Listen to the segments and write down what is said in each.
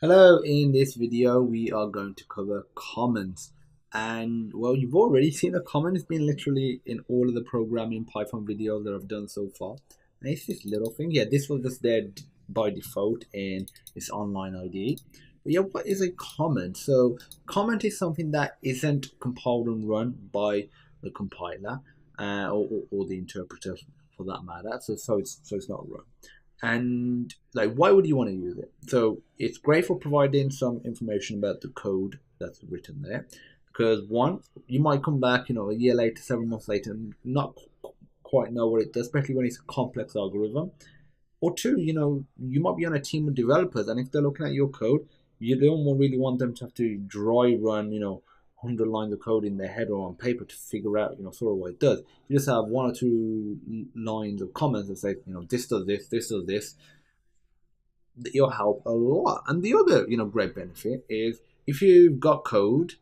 Hello, in this video we are going to cover comments, and well, you've already seen a comment. It's been literally in all of the programming Python videos that I've done so far, and it's this little thing. Yeah, this was just there by default in this online IDE. But yeah, what is a comment? So comment is something that isn't compiled and run by the compiler or the interpreter for that matter, so it's not run. And like, why would you want to use it? So it's great for providing some information about the code that's written there, because one, you might come back, a year later, 7 months later, and not quite know what it does, especially when it's a complex algorithm. Or two, you might be on a team of developers, and if they're looking at your code, you don't really want them to have to dry run, 100 lines of code in their head or on paper to figure out, sort of what it does. You just have one or two lines of comments that say, this does this, this does this. It'll help a lot. And the other, great benefit is if you've got code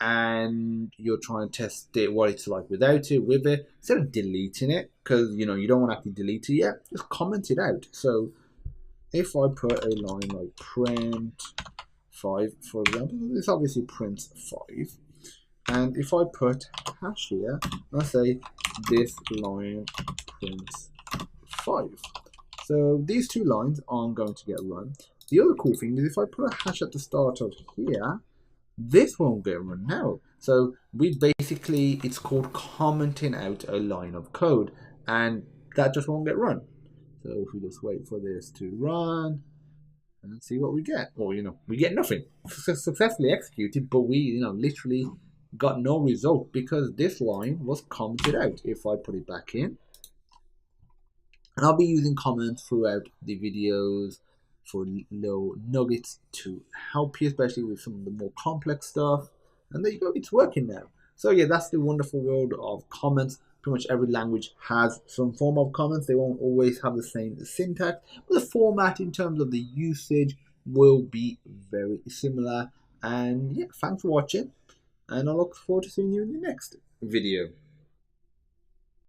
and you're trying to test it, what it's like without it, with it, instead of deleting it, because you don't want to have to delete it yet, just comment it out. So if I put a line like print 5, for example, this obviously prints 5, and if I put hash here, I say this line prints 5. So these two lines aren't going to get run. The other cool thing is if I put a hash at the start of here, this won't get run now. So it's called commenting out a line of code, and that just won't get run. So if we just wait for this to run and see what we get, or we get nothing. Successfully executed, but we literally got no result because this line was commented out. If I put it back in, and I'll be using comments throughout the videos for little nuggets to help you, especially with some of the more complex stuff. And there you go, it's working now. So yeah, that's the wonderful world of comments. Pretty much every language has some form of comments. They won't always have the same syntax, but the format in terms of the usage will be very similar. And yeah, thanks for watching, and I look forward to seeing you in the next video.